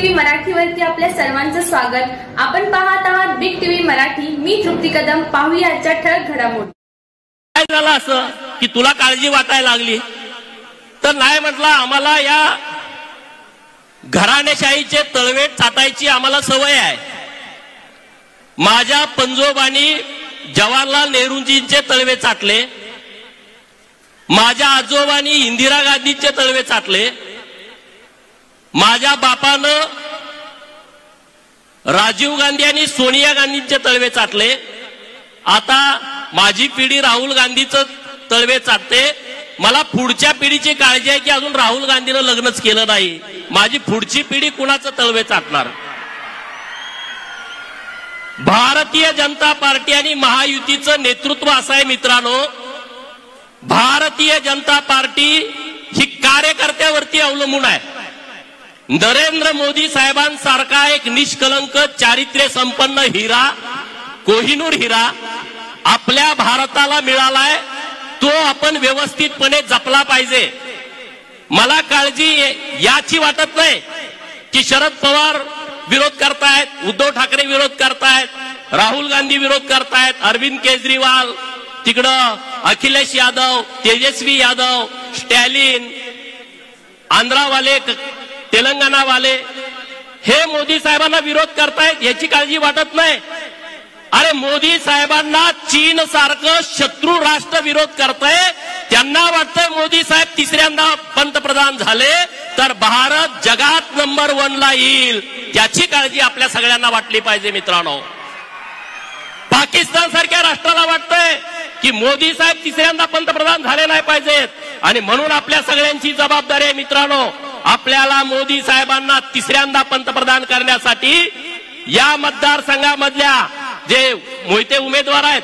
TV मराठीवरती आपल्या सर्वांचं स्वागत। आपण पाहत आहात बिग टीव्ही मराठी। मी तृप्ती कदम। पाहूया आजच्या ठळक घडामोडी। काय झालं असं की तुला काळजी वाटायला लागली? तर नाही म्हटलं, आम्हाला या घराणेशाहीचे तळवे चाटायची आम्हाला सवय आहे। माझ्या पंजोबांनी जवाहरलाल नेहरूंजींचे तळवे चाटले, माझ्या आजोबांनी इंदिरा गांधींचे तळवे चाटले, माझ्या बापानं राजीव गांधी आणि सोनिया गांधींचे तळवे चाटले। आता माझी पिढी राहुल गांधीचं तळवे चाटते। मला पुढच्या पिढीची काळजी आहे की अजून राहुल गांधीनं लग्नच केलं नाही, माझी पुढची पिढी कुणाचं तळवे चाटणार? भारतीय जनता पार्टी आणि महायुतीचं नेतृत्व असं आहे मित्रांनो, भारतीय जनता पार्टी ही कार्यकर्त्यावरती अवलंबून आहे। नरेंद्र मोदी साहेबांसारखा एक निष्कलंक चारित्र्य संपन्न हिरा, कोहिनूर हिरा आपल्या भारताला मिळालाय, तो आपण व्यवस्थितपणे जपला पाहिजे। मला काळजी याची वाटत नाही की शरद पवार विरोध करतायत, उद्धव ठाकरे विरोध करतायत, राहुल गांधी विरोध करतायत, अरविंद केजरीवाल तिकडं, अखिलेश यादव, तेजस्वी यादव, स्टॅलिन, आंध्रावाले, तेलंगणा वाले हे मोदी साहेबांना विरोध करतायत, याची काळजी वाटत नाही। अरे मोदी साहेबांना चीन सारखं शत्रू राष्ट्र विरोध करतंय, त्यांना वाटतंय मोदी साहेब तिसऱ्यांदा पंतप्रधान झाले तर भारत जगात नंबर 1 ला येईल, त्याची काळजी आपल्या सगळ्यांना वाटली पाहिजे मित्रांनो। पाकिस्तान सारख्या राष्ट्राला वाटतंय की मोदी साहेब तिसऱ्यांदा पंतप्रधान झाले नाही पाहिजेत, आणि म्हणून आपल्या सगळ्यांची जबाबदारी आहे मित्रांनो, आपल्याला मोदी साहेबांना तिसऱ्यांदा पंतप्रधान करण्यासाठी या मतदारसंघामधल्या जे मोहिते उमेदवार आहेत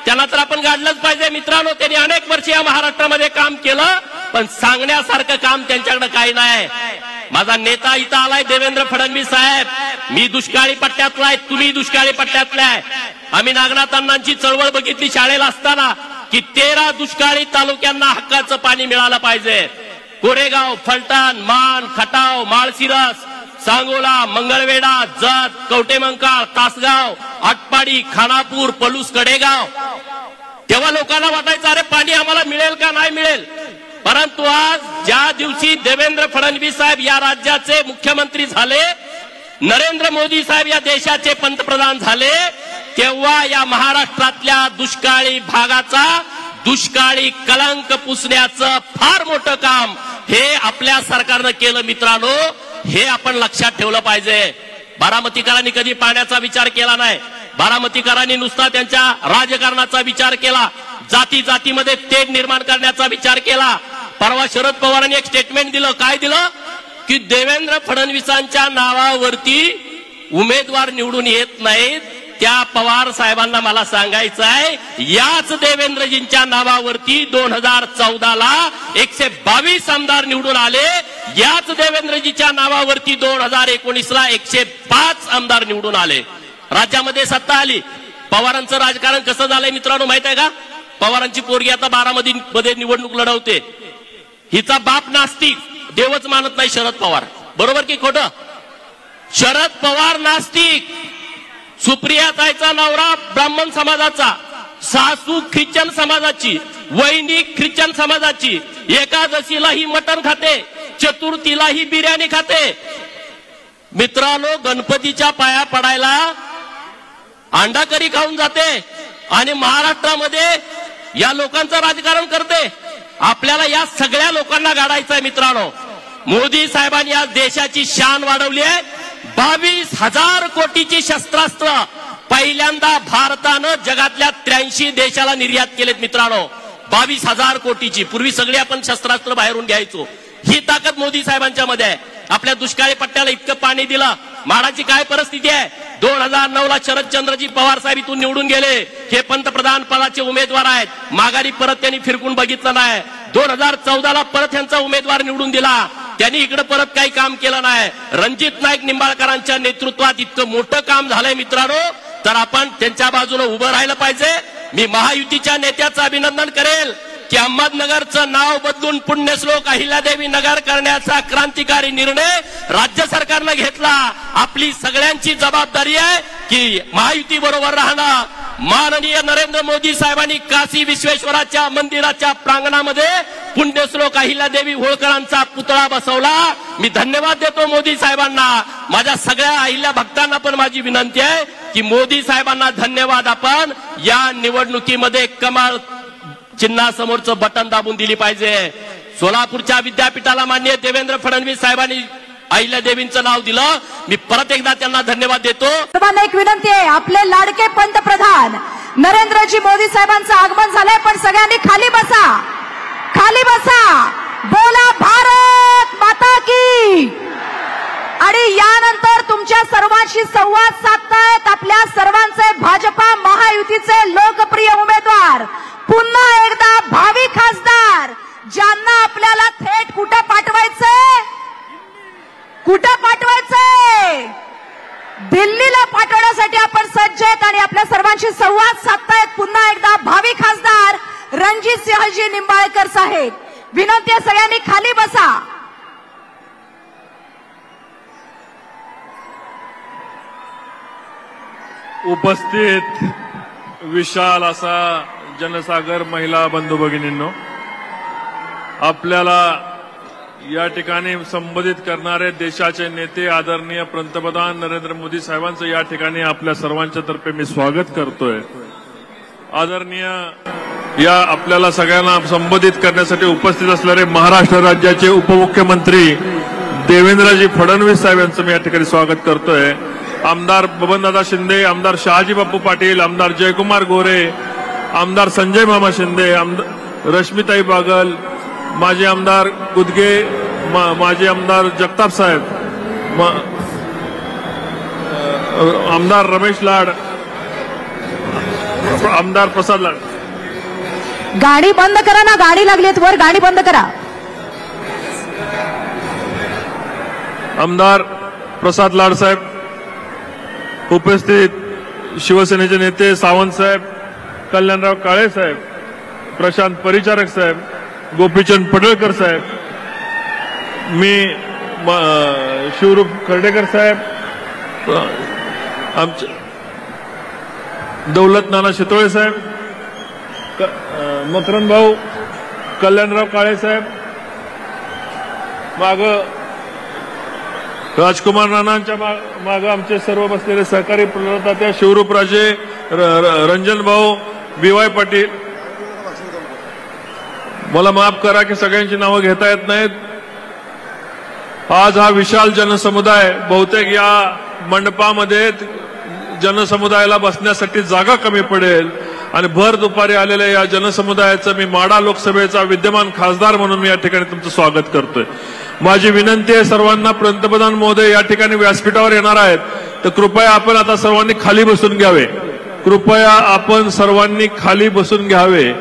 त्यांना तर आपण गाडलंच पाहिजे मित्रांनो। त्यांनी अनेक वर्ष या महाराष्ट्रामध्ये काम केलं, पण सांगण्यासारखं काम त्यांच्याकडे काही नाही। माझा नेता इथं आलाय देवेंद्र फडणवीस साहेब, मी दुष्काळी पट्ट्यातला आहे, तुम्ही दुष्काळी पट्ट्यातला आहे। आम्ही नागनाथ अण्णांची चळवळ बघितली शाळेला असताना की 13 दुष्काळी तालुक्यांना हक्काचं पाणी मिळालं पाहिजे। कोरेगाव, फलटण, मान, खटाव, माळशिरस, सांगोला, मंगळवेढा, जत, कवटेमंकाळ, तासगाव, आटपाडी, खानापूर, पलूस, कडेगाव, तेव्हा लोकांना वाटायचं अरे पाणी आम्हाला मिळेल का नाही मिळेल, परंतु आज ज्या दिवशी देवेंद्र फडणवीस साहेब या राज्याचे मुख्यमंत्री झाले, नरेंद्र मोदी साहेब या देशाचे पंतप्रधान झाले, तेव्हा या महाराष्ट्रातल्या दुष्काळी भागाचा दुष्काळी कलंक पुसण्याचं फार मोठं काम हे आपल्या सरकारनं केलं मित्रांनो, हे आपण लक्षात ठेवलं पाहिजे। बारामतीकरांनी कधी पाण्याचा विचार केला नाही, बारामतीकरांनी नुसता त्यांच्या राजकारणाचा विचार केला, जाती जातीमध्ये तेढ निर्माण करण्याचा विचार केला। परवा शरद पवारांनी एक स्टेटमेंट दिलं, काय दिलं की देवेंद्र फडणवीसांच्या नावावरती उमेदवार निवडून येत नाहीत, त्या पवार साहेबांना मला सांगायचं आहे, याच देवेंद्रजींच्या नावावरती 2014 ला 122 आमदार निवडून आले, याच देवेंद्रजीच्या नावावरती 2019 ला 105 आमदार निवडून आले, राज्यामध्ये सत्ता आली। पवारांचं राजकारण कसं झालंय मित्रांनो माहित आहे का? पवारांची पोरगी आता बारामतीमध्ये निवडणूक लढवते, हिचा बाप नास्तिक, देवच मानत नाही शरद पवार, बरोबर की खोटं? शरद पवार नास्तिक, सुप्रियाताईचा नवरा ब्राह्मण समाजाचा, सासू ख्रिश्चन समाजाची, वहिनी ख्रिश्चन समाजाची, एकादशीला ही मटण खाते, चतुर्थीला ही बिर्याणी खाते। मित्रांनो, गणपतीच्या पाया पडायला अंडा करी खाऊन जाते आणि महाराष्ट्रामध्ये या लोकांचं राजकारण करते। आपल्याला या सगळ्या लोकांना गाडायचं आहे मित्रांनो। मोदी साहेबांनी या देशाची शान वाढवली आहे, 22,000 कोटीची शस्त्रास्त्र पहिल्यांदा भारतानं जगातल्या 83 देशाला निर्यात केलेत मित्रांनो, 22,000 कोटीची। पूर्वी सगळे आपण शस्त्रास्त्र बाहेरून घ्यायचो, ही ताकद मोदी साहेबांच्या मध्ये आहे। आपल्या दुष्काळी पट्ट्याला इतकं पाणी दिलं, माडाची काय परिस्थिती आहे? 2009 ला शरदचंद्रजी पवार साहेब इथून निवडून गेले, हे पंतप्रधान पदाचे उमेदवार आहेत, माघारी परत त्यांनी फिरकून बघितलं नाही। 2014 ला परत यांचा उमेदवार निवडून दिला, त्यांनी इकडे परत काही काम केलं नाही। रणजित नाईक निंबाळकरांच्या नेतृत्वात इतकं मोठं काम झालंय मित्रांनो, तर आपण त्यांच्या बाजूने उभं राहिलं पाहिजे। मी महायुतीच्या नेत्याचं अभिनंदन करेल की अहमदनगरचं नाव बदलून पुण्यश्लोक अहिल्यादेवी नगर करण्याचा क्रांतिकारी निर्णय राज्य सरकारनं घेतला। आपली सगळ्यांची जबाबदारी आहे की महायुती बरोबर राहणं। माननीय नरेंद्र मोदी साहेबांनी काशी विश्वेश्वराच्या मंदिराच्या प्रांगणामध्ये पुण्यश्लोक अहिल्यादेवी होळकरांचा पुतळा बसवला। मी धन्यवाद देतो मोदी साहेबांना। माझ्या सगळ्या अहिल्या भक्तांना पण माझी विनंती आहे की मोदी साहेबांना धन्यवाद आपण या निवडणुकीमध्ये कमळ चिन्हासमोरचं बटन दाबून दिली पाहिजे। सोलापूरच्या विद्यापीठाला माननीय देवेंद्र फडणवीस साहेबांनी अहिल्यादेवींचं नाव दिलं। मी परत एकदा त्यांना धन्यवाद देतो। सर्वांना एक विनंती आहे, आपले लाडके पंतप्रधान नरेंद्रजी मोदी साहेबांचं आगमन झालंय, पण सगळ्यांनी खाली बसा, खाली बसा, बोला भारत माता की। आणि यानंतर तुमच्या सर्वांशी संवाद साधतायत आपल्या सर्वांचे भाजपा महायुतीचे लोकप्रिय उमेदवार, पुन्हा एकदा भावी खासदार, ज्यांना आपल्याला थेट कुठं पाठवायचंय, कुठं पाठवायचंय, दिल्लीला पाठवण्यासाठी आपण सज्ज आहेत आणि आपल्या सर्वांशी संवाद साधतायत पुन्हा एकदा भावी खासदार रणजित सिंहजी निंबाळकर साहेब। विनंती आहे सगळ्यांनी खाली बसा। उपस्थित विशाल असा जनसागर महिला बंधू भगिनींनो, आपल्याला या ठिकाणी संबोधित करणारे देशाचे नेते आदरणीय पंतप्रधान नरेंद्र मोदी साहेबांचं या ठिकाणी आपल्या सर्वांच्या तर्फे मी स्वागत करतोय। आदरणीय या आपल्याला सगळ्यांना संबोधित करण्यासाठी उपस्थित असलेले महाराष्ट्र राज्याचे उपमुख्यमंत्री देवेंद्रजी फडणवीस साहेब यांचं मी या ठिकाणी स्वागत करतोय। आमदार बबनदादा शिंदे, आमदार शहाजी बापू पाटील, आमदार जयकुमार गोरे, आमदार संजय मामा शिंदे, रश्मिताई बागल, माजी आमदार गुदगे, माजी आमदार जगताप साहेब, आमदार रमेश लाड, आमदार प्रसाद लाड। गाडी बंद करा ना, गाडी लागलीत वर, गाडी बंद करा। आमदार प्रसाद लाड साहेब, उपस्थित शिवसेनेचे नेते सावंत साहेब, कल्याणराव काळे साहेब, प्रशांत परिचारक साहेब, गोपीचंद पडळकर साहेब, मी शिवरूप खर्डेकर साहेब, आमचे दौलत नाना शितोळे साहेब, मकरंद भाऊ, कल्याणराव काळे साहेब, माग राजकुमार नानांच्या माग आमचे सर्व बसलेले सहकारी प्रदात्या शिवरूपराजे, रंजन भाऊ, BY पाटील। मला माफ करा की सगळ्यांची नावं घेता येत नाहीत। आज हा विशाल जनसमुदाय, बहुतेक या मंडपामध्ये जनसमुदायाला बसण्यासाठी जागा कमी पडेल आणि भर दुपारी आलेल्या या जनसमुदायाचं मी माढा लोकसभेचा विद्यमान खासदार म्हणून मी या ठिकाणी तुमचं स्वागत करतोय। माझी विनंती आहे सर्वांना, पंतप्रधान महोदय या ठिकाणी व्यासपीठावर येणार आहेत, तर कृपया आपण आता सर्वांनी खाली बसून घ्यावे, कृपया आपण सर्वांनी खाली बसून घ्यावे।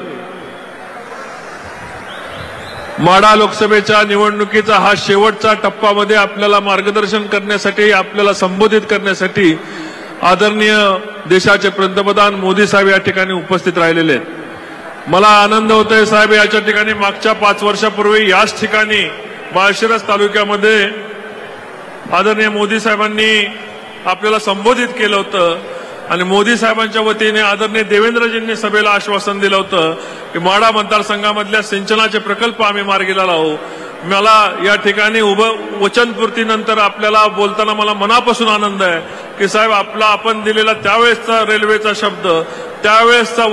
माढा लोकसभेच्या निवडणुकीचा हा शेवटचा टप्प्यामध्ये आपल्याला मार्गदर्शन करण्यासाठी, आपल्याला संबोधित करण्यासाठी आदरणीय देशाचे पंतप्रधान मोदी साहेब या ठिकाणी उपस्थित राहिलेले आहेत। मला आनंद होतोय साहेब, याच्या ठिकाणी मागच्या 5 वर्षापूर्वी याच ठिकाणी माळशिरस तालुक्यामध्ये आदरणीय मोदी साहेबांनी आपल्याला संबोधित केलं होतं आणि मोदी साहेबांच्या वतीने आदरणीय देवेंद्रजींनी सभेला आश्वासन दिलं होतं की माढा मतदारसंघामधल्या सिंचनाचे प्रकल्प आम्ही मार्गीला लावू। मला या ठिकाणी वचनपूर्तीनंतर आपल्याला बोलताना मला मनापासून आनंद आहे की साहेब आपण दिलेला त्यावेळेसचा रेल्वेचा शब्द, त्यावेळेसचा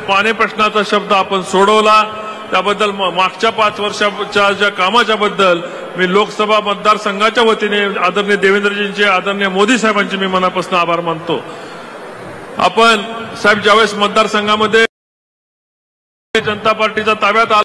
पाणी प्रश्नाचा शब्द आपण सोडवला। त्याबद्दल मागच्या 5 वर्षाच्या ज्या कामाच्या बद्दल मी लोकसभा मतदारसंघाच्या वतीने आदरणीय देवेंद्रजींचे, आदरणीय मोदी साहेबांचे मी मनापासून आभार मानतो। आपण साहेब ज्यावेळेस मतदारसंघामध्ये जनता पार्टीचा ताब्यात आला,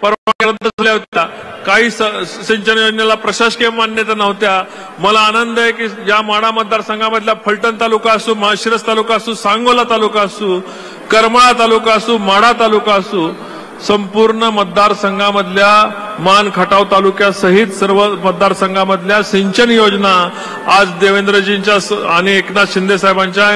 परवानग्या रद्द झाल्या होत्या, काही सिंचन योजनेला प्रशासकीय मान्यता नव्हत्या। मला आनंद आहे की या माढा मतदारसंघामधला फलटण तालुका असो, माळशिरस तालुका असो, सांगोला तालुका असो, करमाळा तालुका असो, माढा तालुका असो, संपूर्ण मतदारसंघामधल्या मान खटाव तालुक्यासहित सर्व मतदारसंघामधल्या सिंचन योजना आज देवेंद्रजींच्या आणि एकनाथ शिंदे साहेबांच्या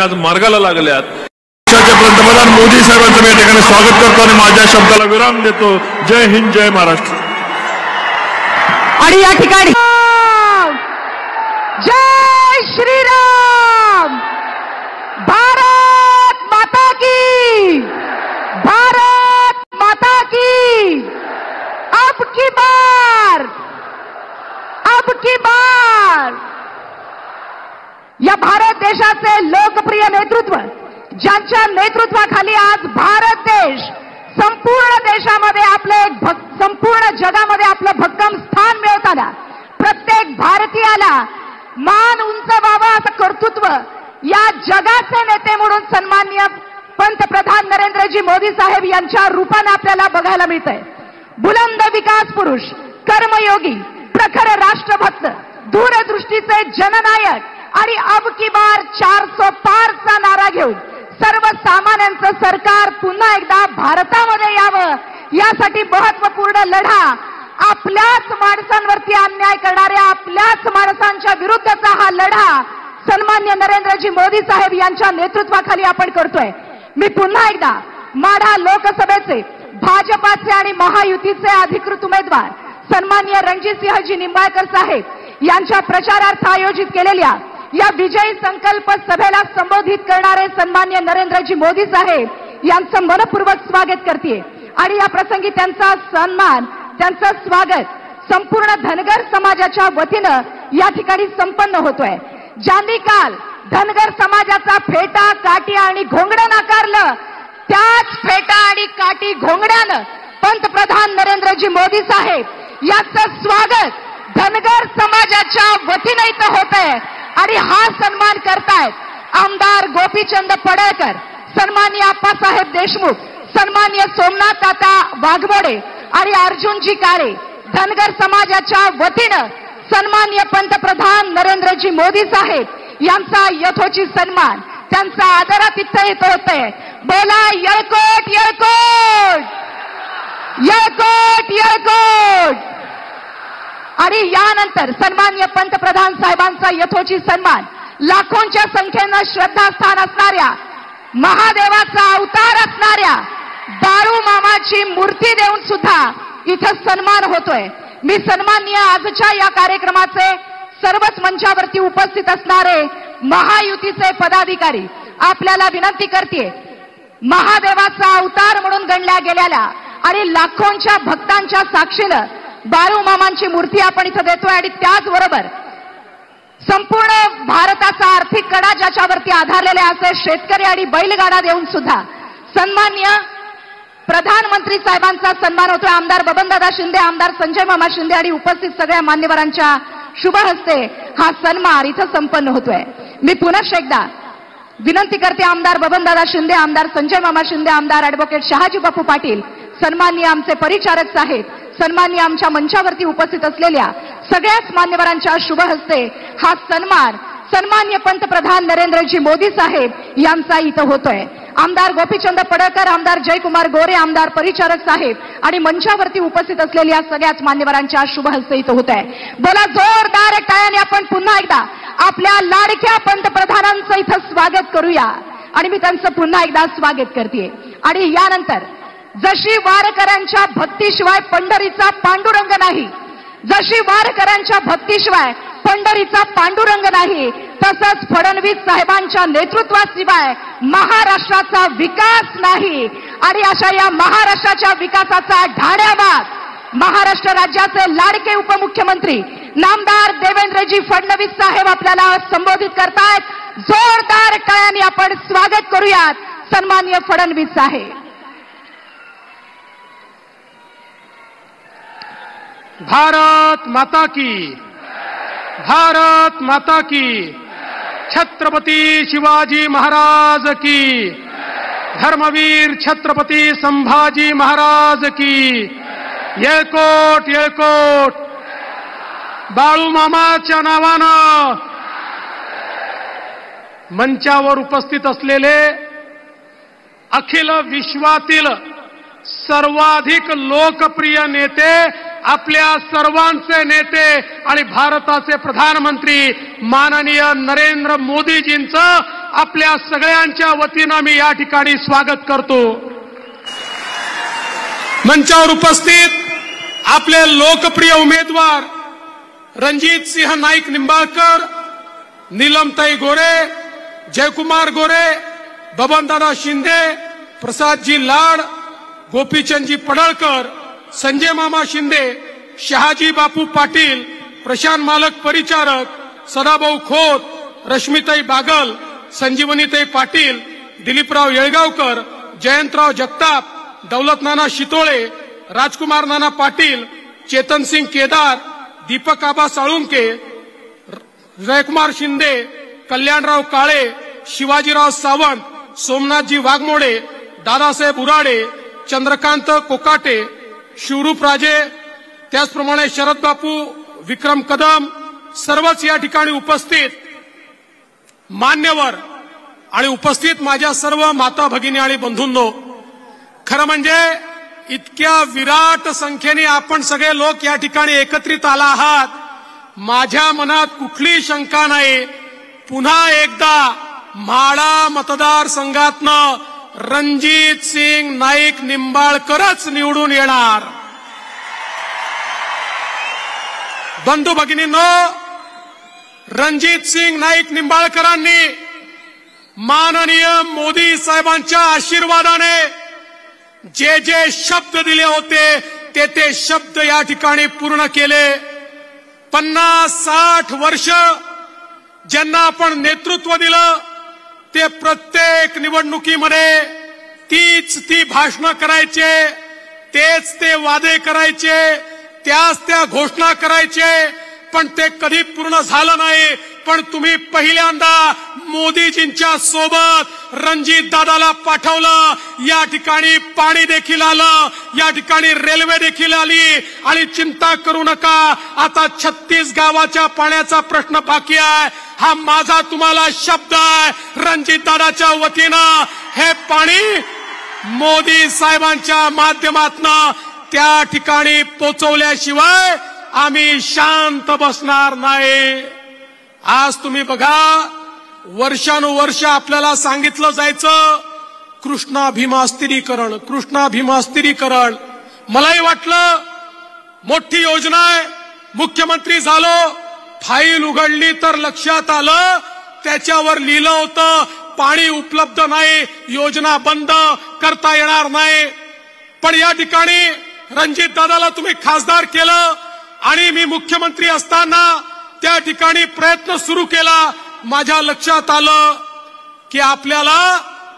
आज मार्गाला लागल्यात। देशाचे पंतप्रधान मोदी साहेबांचं मी या ठिकाणी स्वागत करतो आणि माझ्या शब्दाला विराम देतो. जय हिंद, जय महाराष्ट्र. आणि या ठिकाणी जय श्रीराम, भारत माता की, भारत माता की. अब की बार, अब की बार या भारत देशाचे लोकप्रिय नेतृत्व, ज्यांच्या नेतृत्वाखाली आज भारत देश संपूर्ण देशामध्ये संपूर्ण जगामध्ये आपलं भक्कम स्थान मिळवताना प्रत्येक भारतीयाला मान उंच व्हावा असं कर्तृत्व या जगाचे नेते म्हणून सन्माननीय पंतप्रधान नरेंद्रजी मोदी साहेब यांच्या रूपाने आपल्याला बघायला मिळतंय. बुलंद विकास पुरुष, कर्मयोगी, प्रखर राष्ट्रभक्त, दूरदृष्टीचे जननायक आणि अब की बार 400 पारचा नारा घेऊन सर्वसामान्यांचं सरकार पुन्हा एकदा भारतामध्ये यावं यासाठी महत्वपूर्ण लढा, आपल्याच माणसांवरती अन्याय करणाऱ्या आपल्याच माणसांच्या विरुद्धचा हा लढा सन्मान्य नरेंद्रजी मोदी साहेब यांच्या नेतृत्वाखाली आपण करतोय. मी पुन्हा एकदा माढा लोकसभेचे भाजपाचे आणि महायुतीचे अधिकृत उमेदवार सन्मान्य रणजितसिंहजी निंबाळकर साहेब यांच्या प्रचारार्थ आयोजित केलेल्या या विजयी संकल्प सभेला संबोधित करणारे सन्मान्य नरेंद्रजी मोदी साहेब यांचं मनपूर्वक स्वागत करते आणि या प्रसंगी त्यांचा सन्मान, त्यांचं स्वागत संपूर्ण धनगर समाजाच्या वतीनं या ठिकाणी संपन्न होतोय. ज्यांनी काल धनगर समाजाचा फेटा, काठी आणि घोंगडं नाकारलं, त्याच फेटा आणि काठी घोंगड्यानं पंतप्रधान नरेंद्रजी मोदी साहेब यांचं स्वागत धनगर समाजाच्या वतीनं इथं होतंय आणि हा सन्मान करतायत आमदार गोपीचंद पडळकर, सन्माननीय आप्पासाहेब देशमुख, सन्माननीय सोमनाथ ताता वाघमोडे आणि अर्जुनजी काळे. धनगर समाजाच्या वतीनं सन्माननीय पंतप्रधान नरेंद्रजी मोदी साहेब यांचा यथोचित सन्मान, त्यांचा आदरातिथ्य येत होते. बोला येळकोट, येळकोट, येळकोट, येळकोट. आणि यानंतर सन्माननीय पंतप्रधान साहेबांचा यथोचित सन्मान लाखोंच्या संख्येनं श्रद्धास्थान असणाऱ्या, महादेवाचा अवतार असणाऱ्या बाळू मामाची मूर्ती देऊन सुद्धा इथं सन्मान होतोय. मी सन्माननीय आजच्या या कार्यक्रमाचे सर्वच मंचावरती उपस्थित असणारे महायुतीचे पदाधिकारी आपल्याला विनंती करते, महादेवाचा अवतार म्हणून गणल्या गेलेल्या आणि लाखोंच्या भक्तांच्या साक्षीनं बाळू मामांची मूर्ती आपण इथं देतोय आणि त्याचबरोबर संपूर्ण भारताचा आर्थिक कणा ज्याच्यावरती आधारलेले असे शेतकरी आणि बैलगाडा देऊन सुद्धा सन्माननीय प्रधानमंत्री साहेबांचा सन्मान होतोय. आमदार बबनदादा शिंदे, आमदार संजय मामा शिंदे आणि उपस्थित सगळ्या मान्यवरांच्या शुभ हस्ते हा सन्मान इथं संपन्न होतोय. मी पुनश्च एकदा विनंती करते आमदार बबनदादा शिंदे, आमदार संजय मामा शिंदे, आमदार ॲडव्होकेट शहाजी बापू पाटील, सन्माननीय आमचे परिचारक साहेब, सन्माननीय आमच्या मंचावरती उपस्थित असलेल्या सगळ्याच मान्यवरांच्या शुभ हस्ते हा सन्मान सन्माननीय पंतप्रधान नरेंद्रजी मोदी साहेब यांचा इथं होतोय. आमदार गोपीचंद पडळकर, आमदार जयकुमार गोरे, आमदार परिचारक साहेब आणि मंचावरती उपस्थित असलेल्या सगळ्याच मान्यवरांच्या शुभ हस्ते इथं होत आहे. बोला जोरदार टाळ्याने आपण पुन्हा एकदा आपल्या लाडक्या पंतप्रधानांचं इथं स्वागत करूया आणि मी त्यांचं पुन्हा एकदा स्वागत करते. आणि यानंतर जशी वारकऱ्यांच्या भक्तीशिवाय पंढरीचा पांडुरंग नाही, जशी वारकऱ्यांच्या भक्तीशिवाय पंढरीचा पांडुरंग नाही, तसंच फडणवीस साहेबांच्या नेतृत्वाशिवाय महाराष्ट्राचा विकास नाही. आणि अशा या महाराष्ट्राच्या विकासाचा ढाण्याबाज महाराष्ट्र राज्याचे लाडके उपमुख्यमंत्री नामदार देवेंद्रजी फडणवीस साहेब आपल्याला संबोधित करतायत. जोरदार टाळ्यांनी आपण स्वागत करूयात सन्माननीय फडणवीस साहेब. भारत माता की, भारत माता की, छत्रपती शिवाजी महाराज की, धर्मवीर छत्रपती संभाजी महाराज की, येळकोट, येळकोट. बाळू मामाच्या नावानं मंचावर उपस्थित असलेले अखिल विश्वातील सर्वाधिक लोकप्रिय नेते, आपल्या सर्वांचे नेते आणि भारताचे प्रधानमंत्री माननीय नरेंद्र मोदीजींचं आपल्या सगळ्यांच्या वतीनं मी या ठिकाणी स्वागत करतो. मंचावर उपस्थित आपले लोकप्रिय उमेदवार रणजित सिंह नाईक निंबाळकर, नीलमताई गोरे, जयकुमार गोरे, बबनदादा शिंदे, प्रसादजी लाड, गोपीचंदजी पडळकर, संजय मामा शिंदे, शहाजी बापू पाटील, प्रशांत मालक परिचारक, सदाभाऊ खोत, रश्मीताई बागल, संजीवनीताई पाटील, दिलीपराव येळगावकर, जयंतराव जगताप, दौलत नाना शितोळे, राजकुमार नाना पाटील, चेतन सिंग केदार, दीपक आबा साळुंके, जयकुमार शिंदे, कल्याणराव काळे, शिवाजीराव सावंत, सोमनाथजी वाघमोडे, दादासाहेब उराडे, चंद्रकांत कोकाटे, शिवरूप राजे, त्याचप्रमाणे शरद बापू, विक्रम कदम, सर्वच या ठिकाणी उपस्थित मान्यवर आणि उपस्थित माझ्या सर्व माता भगिनी आणि बंधूंनो, खरं म्हणजे इतक्या विराट संख्येने आपण सगळे लोक या ठिकाणी एकत्रित आला आहात. माझ्या मनात कुठली शंका नाही. पुन्हा एकदा म्हाडा मतदारसंघातनं रणजित सिंग नाईक निंबाळकरच निवडून येणार. बंधू भगिनींनो, रणजित सिंग नाईक निंबाळकरांनी माननीय मोदी साहेबांच्या आशीर्वादाने जे जे शब्द दिले होते ते शब्द या ठिकाणी पूर्ण केले. 50-60 वर्ष ज्यांना आपण नेतृत्व दिलं ते प्रत्येक निवडणुकीमध्ये ती भाषणं करायचे, तेच ते वादे करायचे, त्या घोषणा करायचे, पण ते कधी पूर्ण झालं नाही. पण तुम्ही पहिल्यांदा मोदीजींच्या सोबत रणजित दादाला पाठवलं. या ठिकाणी पाणी देखील आलं, या ठिकाणी रेल्वे देखील आली. आणि चिंता करू नका, आता 36 गावाच्या पाण्याचा प्रश्न बाकी आहे. हा माझा तुम्हाला शब्द आहे, रणजित दादाच्या वतीनं हे पाणी मोदी साहेबांच्या माध्यमातून त्या ठिकाणी पोचवल्याशिवाय आम्ही शांत बसणार नाही. आज तुम्ही बघा, वर्षानुवर्ष आपल्याला सांगितलं जायचं कृष्णा भीमा स्थिरीकरण, कृष्णा भीमा स्थिरीकरण. मलाही वाटलं मोठी योजना आहे, मुख्यमंत्री झालो, फाईल उघडली तर लक्षात आलं त्याच्यावर लिहिलं होतं पाणी उपलब्ध नाही, योजना बंद करता येणार नाही. पण या ठिकाणी रणजित दादाला तुम्ही खासदार केलं आणि मी मुख्यमंत्री असताना त्या ठिकाणी प्रयत्न सुरू केला. माझ्या लक्षात आलं की आपल्याला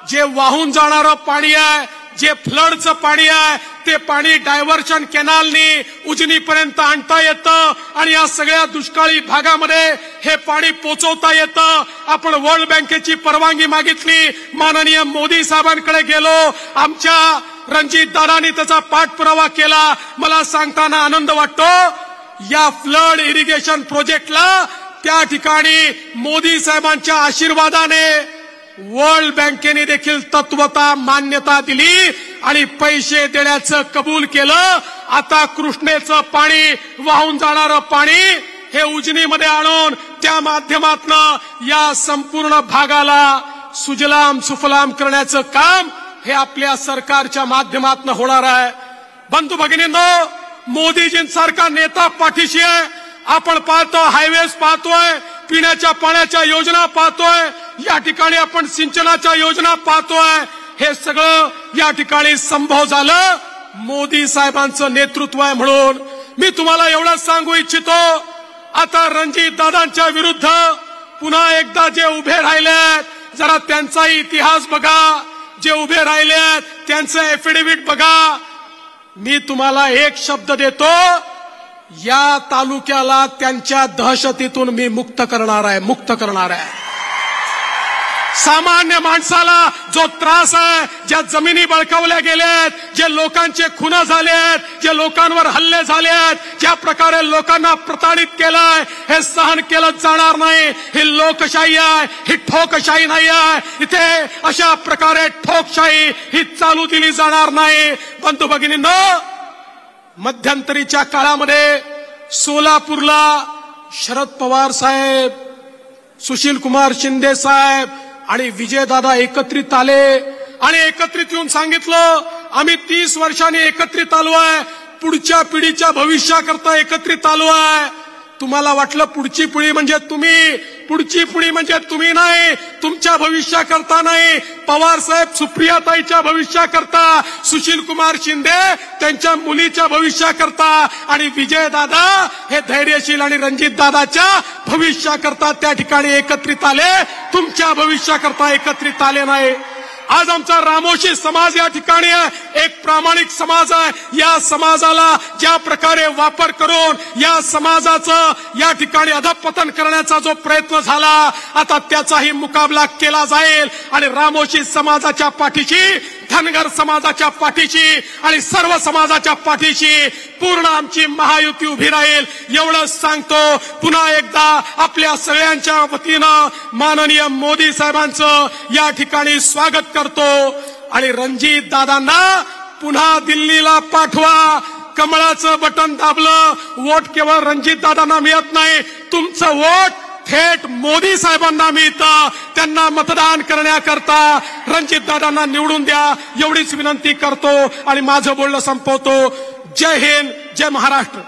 जे वाहून जाणारं पाणी आहे, जे फ्लडचं पाणी आहे, ते पाणी डायव्हर्शन कॅनलनी उजनीपर्यंत आणता येतं आणि या सगळ्या दुष्काळी भागामध्ये हे पाणी पोचवता येतं. आपण वर्ल्ड बँकेची परवानगी मागितली, माननीय मोदी साहेबांकडे गेलो, आमच्या रणजित दादांनी त्याचा पाठपुरावा केला. मला सांगताना आनंद वाटतो, या फ्लड इरिगेशन प्रोजेक्टला त्या ठिकाणी मोदी साहेबांच्या आशीर्वादाने वर्ल्ड बँकेने देखील तत्वता मान्यता दिली आणि पैसे देण्याचं कबूल केलं. आता कृष्णेचं पाणी, वाहून जाणारं पाणी हे उजनीमध्ये आणून त्या माध्यमातून या संपूर्ण भागाला सुजलाम सुफलाम करण्याचं काम हे आपल्या सरकारच्या माध्यमातून होणार आहे. बंधू भगिनींनो, मोदीजींसारखा नेता पाठीशी आहे. आपण पाहतो, हायवेज पाहतोय, पिण्याच्या पाण्याच्या योजना पाहतोय, या ठिकाणी आपण सिंचनाच्या योजना पाहतोय. हे सगळं या ठिकाणी संभव झालं मोदी साहेबांचं नेतृत्व आहे म्हणून. मी तुम्हाला एवढंच सांगू इच्छितो, आता रणजित दादांच्या विरुद्ध पुन्हा एकदा जे उभे राहिलेत जरा त्यांचाही इतिहास बघा, जे उभे राहिलेत त्यांचं एफिडेव्हिट बघा. मी तुम्हाला एक शब्द देतो, या तालुक्याला त्यांच्या दहशतीतून मी मुक्त करणार आहे, मुक्त करणार आहे. सामान्य माणसाला जो त्रास आहे, ज्या जमिनी बळकावल्या गेल्यात, जे लोकांचे खून झालेत, जे लोकांवर हल्ले झालेत, ज्या प्रकारे लोकांना प्रताडित केलंय, हे सहन केलं जाणार नाही. ही लोकशाही आहे, ही ठोकशाही नाही आहे. इथे अशा प्रकारे ठोकशाही ही चालू दिली जाणार नाही. बंधू भगिनींनो, मध्यंतरीच्या काळामध्ये सोलापूरला शरद पवार साहेब, सुशील कुमार शिंदे साहेब, आणि विजयदादा एकत्रित आले आणि एकत्रित येऊन सांगितलं आम्ही 30 वर्षांनी एकत्रित आलोय, पुढच्या पिढीच्या भविष्याकरता एकत्रित आलोय. तुम्हाला वाटलं पुढची पिढी म्हणजे तुम्ही, पुढची पिढी म्हणजे तुम्ही नाही, तुमच्या भविष्याकरता नाही. पवार साहेब सुप्रियाताईच्या भविष्याकरता, सुशील कुमार शिंदे त्यांच्या मुलीच्या भविष्याकरता आणि विजयदादा हे धैर्यशील आणि रणजितदादाच्या भविष्याकरता त्या ठिकाणी एकत्रित आले, तुमच्या भविष्याकरता एकत्रित आले नाही. आज आमचा रामोशी समाज या ठिकाणी एक प्रामाणिक समाज आहे. या समाजाला ज्या प्रकारे वापर करून या समाजाचं या ठिकाणी अधपतन करण्याचा जो प्रयत्न झाला, आता त्याचाही मुकाबला केला जाईल आणि रामोशी समाजाच्या पाठीशी, धनगर समाजाच्या पाठीशी आणि सर्व समाजाच्या पाठीशी पूर्ण आमची महायुती उभी राहील एवढंच सांगतो. पुन्हा एकदा आपल्या सगळ्यांच्या वतीनं माननीय मोदी साहेबांचं या ठिकाणी स्वागत करतो आणि रणजित दादांना पुन्हा दिल्लीला पाठवा. कमळाचं बटन दाबलं, वोट केवळ रणजित दादांना मिळत नाही, तुमचं वोट थेट मोदी साहेबांना मिळतं. त्यांना मतदान करण्याकरता रणजितदादांना निवडून द्या एवढीच विनंती करतो आणि माझं बोलणं संपवतो. जय हिंद, जय महाराष्ट्र.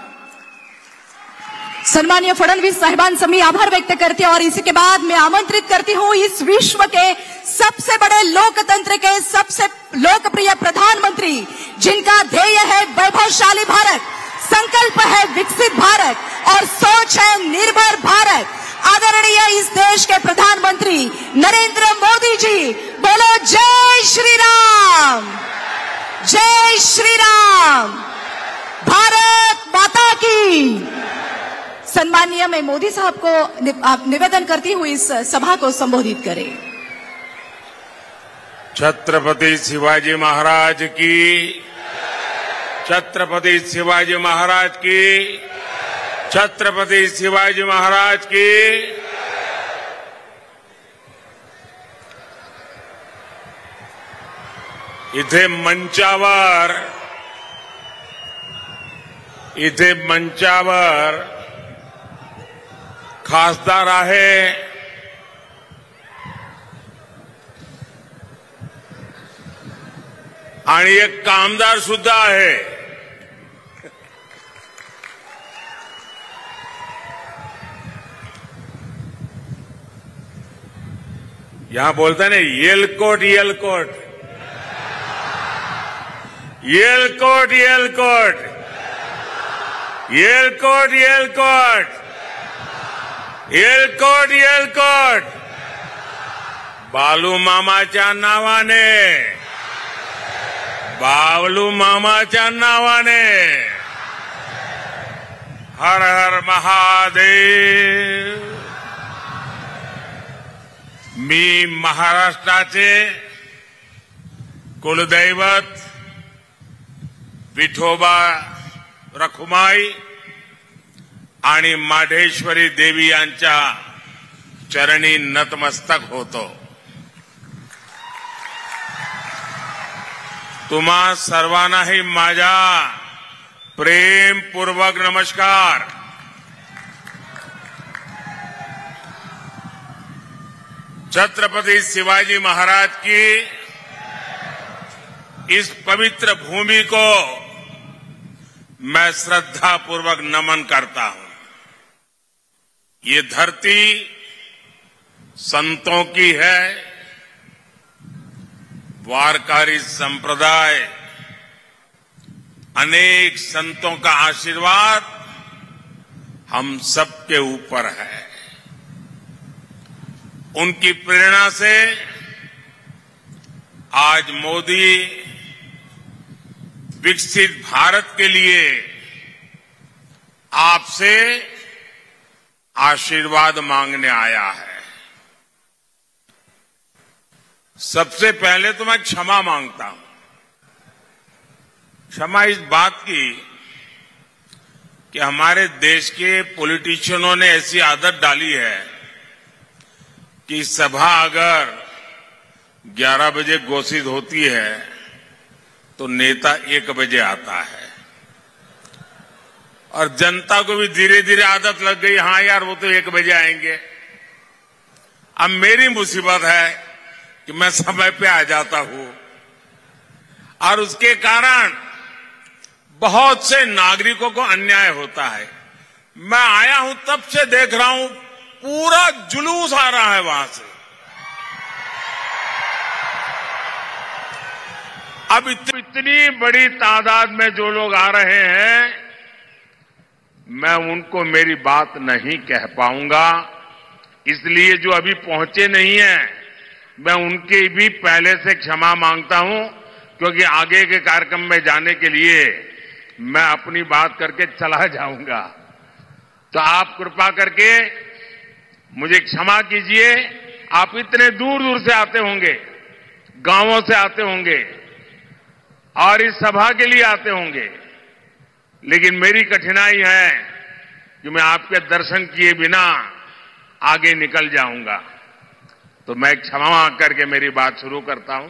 सम्मानीय फडणवीस साहिबान मी आभार व्यक्त करती हूं और इसी के बाद मैं आमंत्रित करती हूं इस विश्व के सबसे बड़े लोकतंत्र के सबसे लोकप्रिय प्रधानमंत्री, जिनका ध्येय है वैभवशाली भारत, संकल्प है विकसित भारत और सोच है निर्भर भारत, आदरणीय इस देश के प्रधानमंत्री नरेंद्र मोदी जी. बोलो जय श्री राम, जय श्री राम, भारत माता की. सम्मानीय मैं मोदी साहब को निवेदन करती हूँ इस सभा को संबोधित करें. छत्रपति शिवाजी महाराज की, छत्रपति शिवाजी महाराज की, छत्रपति शिवाजी महाराज की. इथे मंचावर खासदार आहे, आणि एक कामदार सुद्धा आहे. यहां बोलता ना येलकोट येलकोट येलकोट येलकोट येलकोट येलकोट येलकोट येलकोट. बालू मामाच्या नावाने, बालू मामाच्या नावाने. हर हर महादेव. मी महाराष्ट्राचे कुलदैवत विठोबा रखुमाई आणि माढेश्वरी देवी यांच्या चरणी नतमस्तक होतो. तुम्हा सर्वांनाही माझा प्रेमपूर्वक नमस्कार. छत्रपति शिवाजी महाराज की इस पवित्र भूमि को मैं श्रद्धापूर्वक नमन करता हूं. ये धरती संतों की है. वारकरी संप्रदाय, अनेक संतों का आशीर्वाद हम सबके ऊपर है. उनकी प्रेरणा से आज मोदी विकसित भारत के लिए आपसे आशीर्वाद मांगने आया है. सबसे पहले तो मैं क्षमा मांगता हूं. क्षमा इस बात की कि हमारे देश के पॉलिटिशियनों ने ऐसी आदत डाली है कि सभा अगर 11 बजे घोषित होती है तो नेता 1 बजे आता है, और जनता को भी धीरे धीरे आदत लग गई, हाँ यार वो तो 1 बजे आएंगे. अब मेरी मुसीबत है कि मैं समय पे आ जाता हूं और उसके कारण बहुत से नागरिकों को अन्याय होता है। मैं आया हूं तब से देख रहा हूं पूरा जुलूस आ रहा है वहां से। अब इतनी बड़ी तादाद में जो लोग आ रहे हैं, मैं उनको मेरी बात नहीं कह पाऊंगा, इसलिए जो अभी पहुंचे नहीं हैं, मैं उनकी भी पहले से क्षमा मांगता हूं, क्योंकि आगे के कार्यक्रम में जाने के लिए मैं अपनी बात करके चला जाऊंगा। तो आप कृपा करके मुझे क्षमा कीजिए। आप इतने दूर दूर से आते होंगे, गांवों से आते होंगे और इस सभा के लिए आते होंगे, लेकिन मेरी कठिनाई है कि मैं आपके दर्शन किए बिना आगे निकल जाऊंगा। तो मैं क्षमा मांग करके मेरी बात शुरू करता हूं।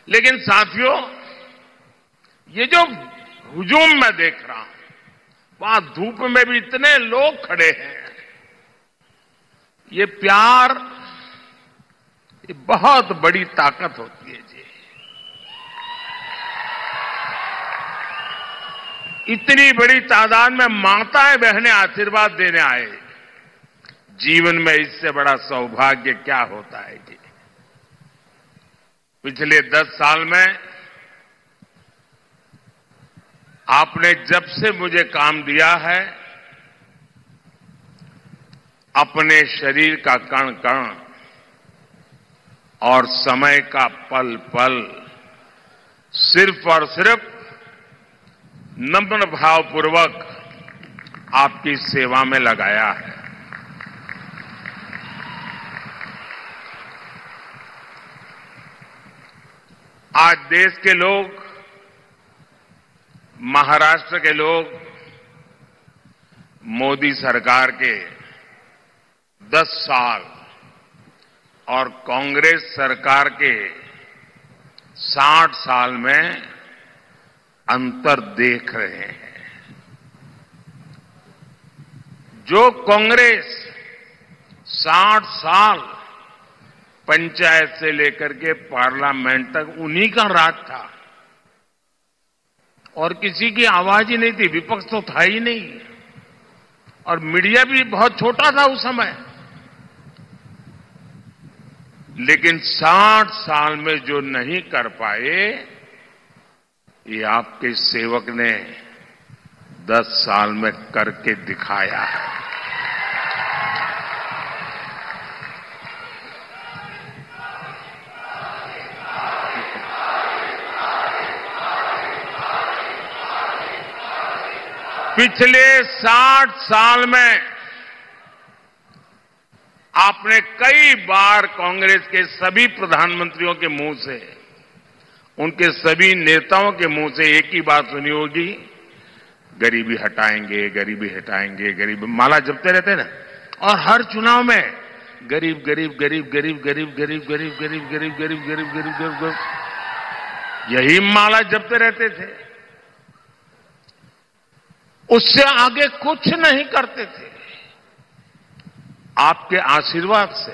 लेकिन साथियों, ये जो हुजूम मैं देख रहा हूं, वहां धूप में भी इतने लोग खड़े हैं, ये प्यार, ये बहुत बड़ी ताकत होती है जी। इतनी बड़ी तादाद में माताएं बहनें आशीर्वाद देने आए, जीवन में इससे बड़ा सौभाग्य क्या होता है जी। पिछले 10 साल में आपने जब से मुझे काम दिया है, अपने शरीर का कण कण और समय का पल पल सिर्फ और सिर्फ नम्र भावपूर्वक आपकी सेवा में लगाया है। आज देश के लोग, महाराष्ट्र के लोग मोदी सरकार के 10 साल और कांग्रेस सरकार के 60 साल में अंतर देख रहे हैं। जो कांग्रेस 60 साल पंचायत से लेकर के पार्लियामेंट तक उन्हीं का राज था और किसी की आवाज ही नहीं थी, विपक्ष तो था ही नहीं, और मीडिया भी बहुत छोटा था उस समय। लेकिन 60 साल में जो नहीं कर पाए, ये आपके सेवक ने 10 साल में करके दिखाया है। पिछले 60 साल में आपने कई बार कांग्रेस के सभी प्रधानमंत्रियों के मुंह से, उनके सभी नेताओं के मुंह से एक ही बात सुनी होगी, गरीबी हटाएंगे, गरीबी हटाएंगे, गरीब माला जपते रहते ना, और हर चुनाव में गरीब गरीब गरीब गरीब गरीब गरीब गरीब गरीब गरीब गरीब गरीब गरीब गरीब, यही माला जपते रहते थे। उससे आगे कुछ नहीं करते थे। आपके आशीर्वाद से,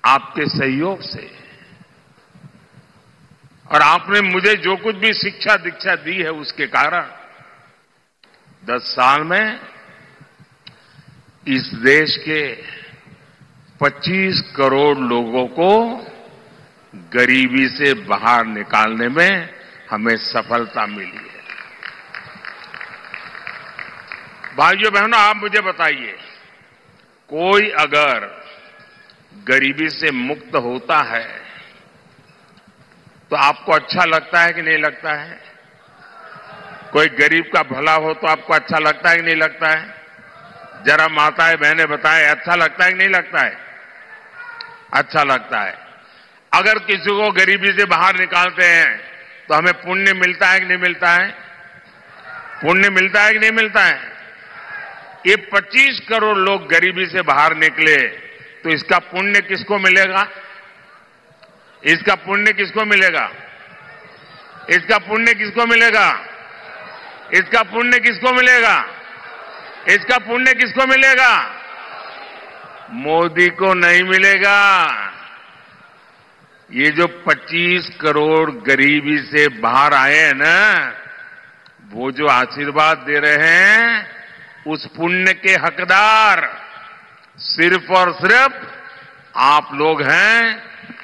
आपके सहयोग से, और आपने मुझे जो कुछ भी शिक्षा दीक्षा दी है, उसके कारण 10 साल में इस देश के 25 करोड़ लोगों को गरीबी से बाहर निकालने में हमें सफलता मिली है। भाइयों बहनों, आप मुझे बताइए, कोई अगर गरीबी से मुक्त होता है तो आपको अच्छा लगता है कि नहीं लगता है? कोई गरीब का भला हो तो आपको अच्छा लगता है कि नहीं लगता है? जरा माताएं बहनें बताएं, अच्छा लगता है कि नहीं लगता है? अच्छा लगता है। अगर किसी को गरीबी से बाहर निकालते हैं तो हमें पुण्य मिलता है कि नहीं मिलता है? पुण्य मिलता है कि नहीं मिलता है? ये 25 करोड़ लोग गरीबी से बाहर निकले तो इसका पुण्य किसको मिलेगा? इसका पुण्य किसको मिलेगा? इसका पुण्य किसको मिलेगा? इसका पुण्य किसको मिलेगा? इसका पुण्य किसको मिलेगा? मोदी को नहीं मिलेगा। ये जो 25 करोड़ गरीबी से बाहर आए हैं ना, वो जो आशीर्वाद दे रहे हैं, उस पुण्य के हकदार सिर्फ और सिर्फ आप लोग हैं,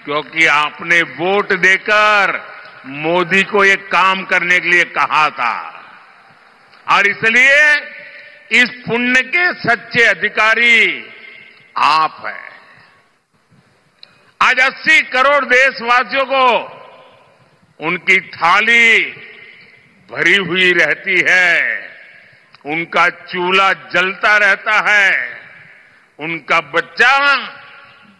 क्योंकि आपने वोट देकर मोदी को ये काम करने के लिए कहा था। और इसलिए इस पुण्य के सच्चे अधिकारी आप हैं। आज 80 करोड़ देशवासियों को उनकी थाली भरी हुई रहती है, उनका चूल्हा जलता रहता है, उनका बच्चा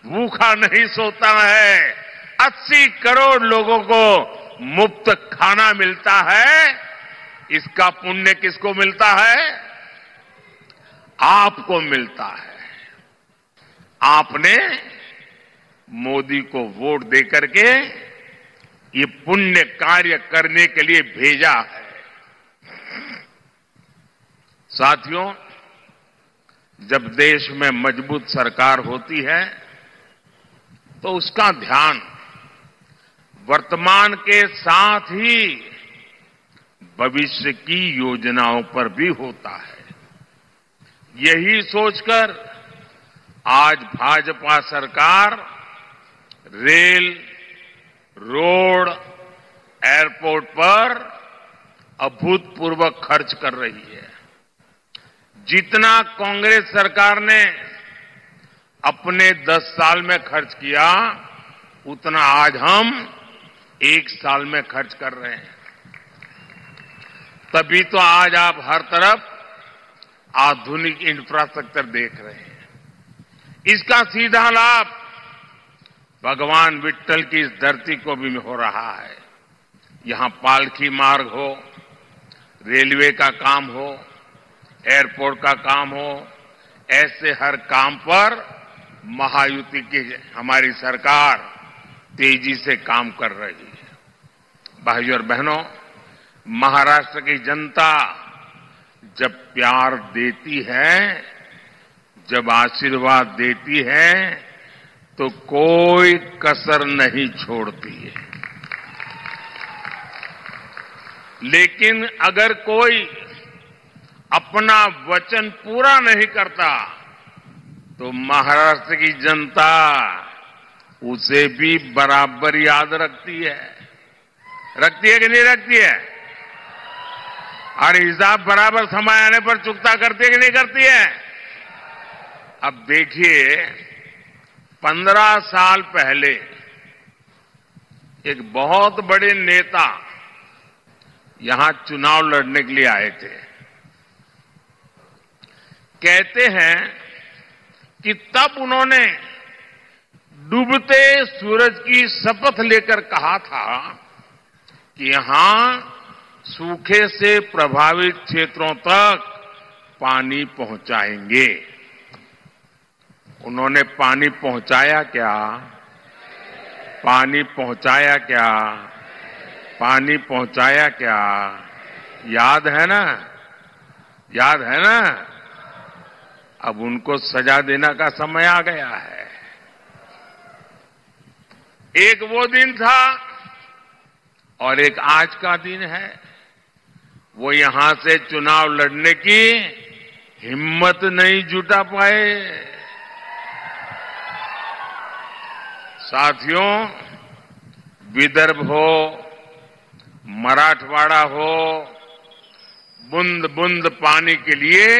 भूखा नहीं सोता है, 80 करोड़ लोगों को मुफ्त खाना मिलता है। इसका पुण्य किसको मिलता है? आपको मिलता है। आपने मोदी को वोट देकर के ये पुण्य कार्य करने के लिए भेजा है। साथियों, जब देश में मजबूत सरकार होती है तो उसका ध्यान वर्तमान के साथ ही भविष्य की योजनाओं पर भी होता है। यही सोचकर आज भाजपा सरकार रेल, रोड, एयरपोर्ट पर अभूतपूर्व खर्च कर रही है। जितना कांग्रेस सरकार ने अपने 10 साल में खर्च किया, उतना आज हम 1 साल में खर्च कर रहे हैं। तभी तो आज आप हर तरफ आधुनिक इंफ्रास्ट्रक्चर देख रहे हैं। इसका सीधा लाभ भगवान विट्ठल की इस धरती को भी हो रहा है। यहां पालकी मार्ग हो, रेलवे का काम हो, एयरपोर्ट का काम हो, ऐसे हर काम पर महायुति की हमारी सरकार तेजी से काम कर रही है। भाइयों और बहनों, महाराष्ट्र की जनता जब प्यार देती है, जब आशीर्वाद देती है, तो कोई कसर नहीं छोड़ती है। लेकिन अगर कोई अपना वचन पूरा नहीं करता, तो महाराष्ट्र की जनता उसे भी बराबर याद रखती है। रखती है कि नहीं रखती है? और हिसाब बराबर समय आने पर चुकता करती है कि नहीं करती है? अब देखिए, 15 साल पहले एक बहुत बड़े नेता यहां चुनाव लड़ने के लिए आए थे। कहते हैं कि तब उन्होंने डूबते सूरज की शपथ लेकर कहा था कि यहां सूखे से प्रभावित क्षेत्रों तक पानी पहुंचाएंगे। उन्होंने पानी पहुंचाया क्या? पानी पहुंचाया क्या? पानी पहुंचाया क्या? याद है ना? याद है ना? अब उनको सजा देने का समय आ गया है। एक वो दिन था और एक आज का दिन है। वो यहां से चुनाव लड़ने की हिम्मत नहीं जुटा पाए। साथियों, विदर्भ हो, मराठवाड़ा हो, बूंद बूंद पानी के लिए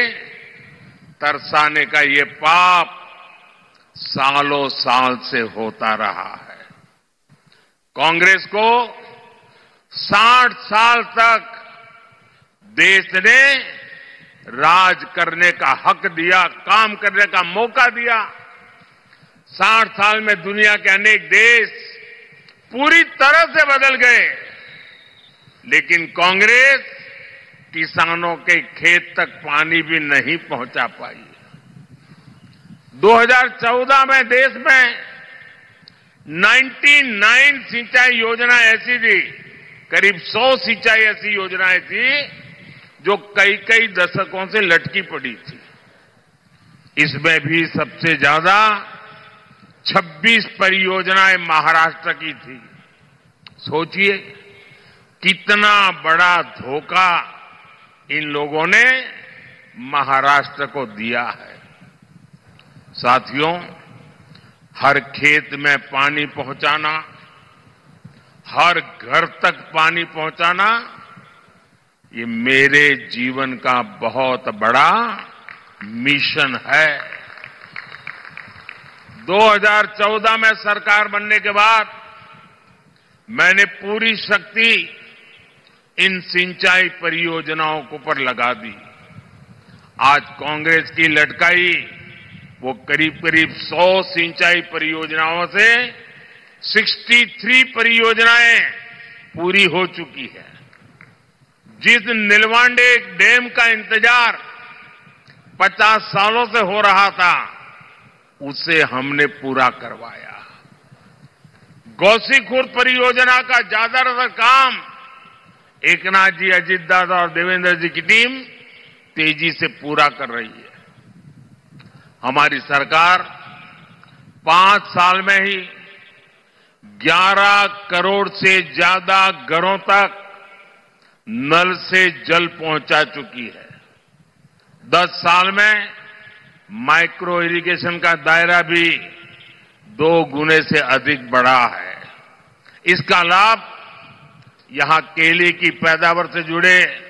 तरसाने का ये पाप सालों साल से होता रहा है। कांग्रेस को 60 साल तक देश ने राज करने का हक दिया, काम करने का मौका दिया। 60 साल में दुनिया के अनेक देश पूरी तरह से बदल गए, लेकिन कांग्रेस किसानों के खेत तक पानी भी नहीं पहुंचा पाई। 2014 में देश में 99 सिंचाई योजना ऐसी थी, करीब 100 सिंचाई ऐसी योजनाएं थी जो कई कई दशकों से लटकी पड़ी थी। इसमें भी सबसे ज्यादा 26 परियोजनाएं महाराष्ट्र की थी। सोचिए कितना बड़ा धोखा इन लोगों ने महाराष्ट्र को दिया है। साथियों, हर खेत में पानी पहुंचाना, हर घर तक पानी पहुंचाना, ये मेरे जीवन का बहुत बड़ा मिशन है। 2014 में सरकार बनने के बाद मैंने पूरी शक्ति इन सिंचाई परियोजनाओं को पर लगा दी। आज कांग्रेस की लटकाई वो करीब करीब 100 सिंचाई परियोजनाओं से 63 परियोजनाएं पूरी हो चुकी है। जिस नीलवांडे डैम का इंतजार 50 सालों से हो रहा था, उसे हमने पूरा करवाया। गौसीखुर्द परियोजना का ज्यादातर काम एकनाथ जी, अजित दादा और देवेंद्र जी की टीम तेजी से पूरा कर रही है। हमारी सरकार 5 साल में ही 11 करोड़ से ज्यादा घरों तक नल से जल पहुंचा चुकी है। 10 साल में माइक्रो इरिगेशन का दायरा भी 2 गुने से अधिक बढ़ा है। इसका लाभ यहां केले की पैदावार से जुड़े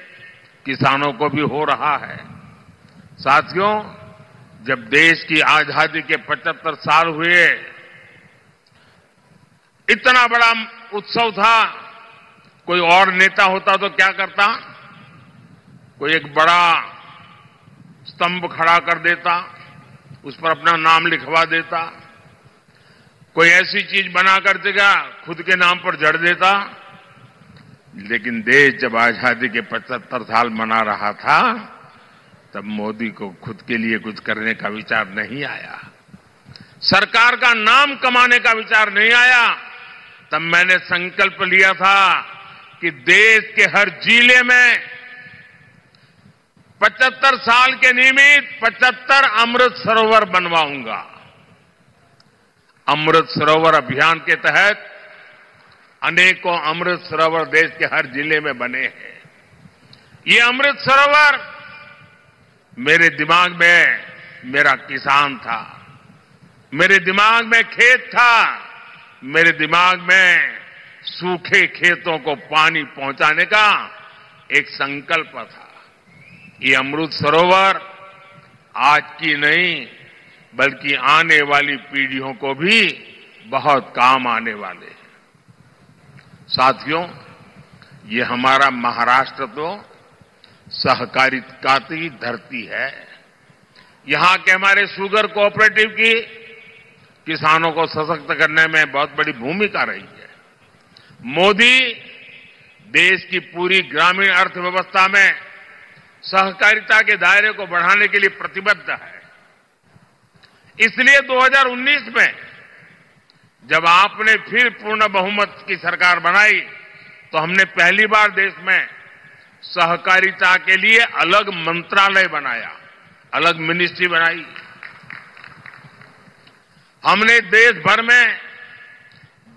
किसानों को भी हो रहा है। साथियों, जब देश की आजादी के 75 साल हुए, इतना बड़ा उत्सव था, कोई और नेता होता तो क्या करता? कोई एक बड़ा स्तंभ खड़ा कर देता, उस पर अपना नाम लिखवा देता, कोई ऐसी चीज बना कर देगा, खुद के नाम पर जड़ देता। लेकिन देश जब आजादी के 75 साल मना रहा था, तब मोदी को खुद के लिए कुछ करने का विचार नहीं आया, सरकार का नाम कमाने का विचार नहीं आया। तब मैंने संकल्प लिया था कि देश के हर जिले में 75 साल के निमित्त 75 अमृत सरोवर बनवाऊंगा। अमृत सरोवर अभियान के तहत अनेकों अमृत सरोवर देश के हर जिले में बने हैं। ये अमृत सरोवर मेरे दिमाग में मेरा किसान था, मेरे दिमाग में खेत था, मेरे दिमाग में सूखे खेतों को पानी पहुंचाने का एक संकल्प था। ये अमृत सरोवर आज की नहीं, बल्कि आने वाली पीढ़ियों को भी बहुत काम आने वाले हैं। साथियों, ये हमारा महाराष्ट्र तो सहकारिता की धरती है। यहां के हमारे शुगर कोऑपरेटिव की किसानों को सशक्त करने में बहुत बड़ी भूमिका रही है। मोदी देश की पूरी ग्रामीण अर्थव्यवस्था में सहकारिता के दायरे को बढ़ाने के लिए प्रतिबद्ध है। इसलिए 2019 में जब आपने फिर पूर्ण बहुमत की सरकार बनाई, तो हमने पहली बार देश में सहकारिता के लिए अलग मंत्रालय बनाया, अलग मिनिस्ट्री बनाई। हमने देश भर में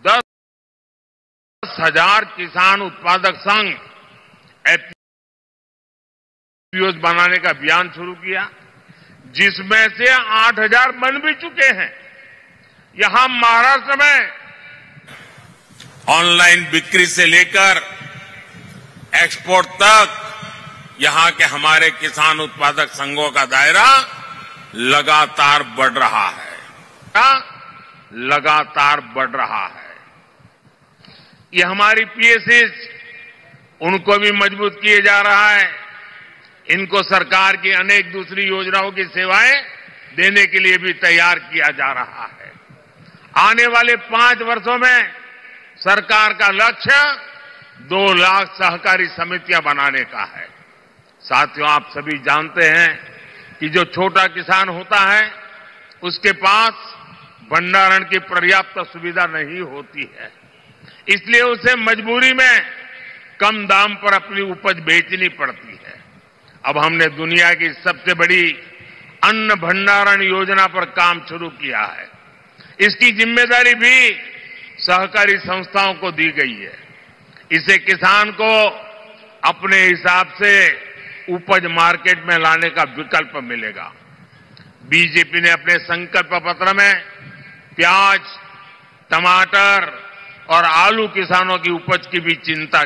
10,000 किसान उत्पादक संघ एफपीओ बनाने का अभियान शुरू किया, जिसमें से 8,000 बन भी चुके हैं। यहां महाराष्ट्र में ऑनलाइन बिक्री से लेकर एक्सपोर्ट तक यहां के हमारे किसान उत्पादक संघों का दायरा लगातार बढ़ रहा है, लगातार बढ़ रहा है। ये हमारी पीएसएस, उनको भी मजबूत किए जा रहा है। इनको सरकार की अनेक दूसरी योजनाओं की सेवाएं देने के लिए भी तैयार किया जा रहा है। आने वाले 5 वर्षों में सरकार का लक्ष्य 2 लाख सहकारी समितियां बनाने का है। साथियों, आप सभी जानते हैं कि जो छोटा किसान होता है, उसके पास भंडारण की पर्याप्त सुविधा नहीं होती है, इसलिए उसे मजबूरी में कम दाम पर अपनी उपज बेचनी पड़ती है। अब हमने दुनिया की सबसे बड़ी अन्न भंडारण योजना पर काम शुरू किया है। इसकी जिम्मेदारी भी सहकारी संस्थाओं को दी गई है। इसे किसान को अपने हिसाब से उपज मार्केट में लाने का विकल्प मिलेगा। बीजेपी ने अपने संकल्प पत्र में प्याज, टमाटर और आलू किसानों की उपज की भी चिंता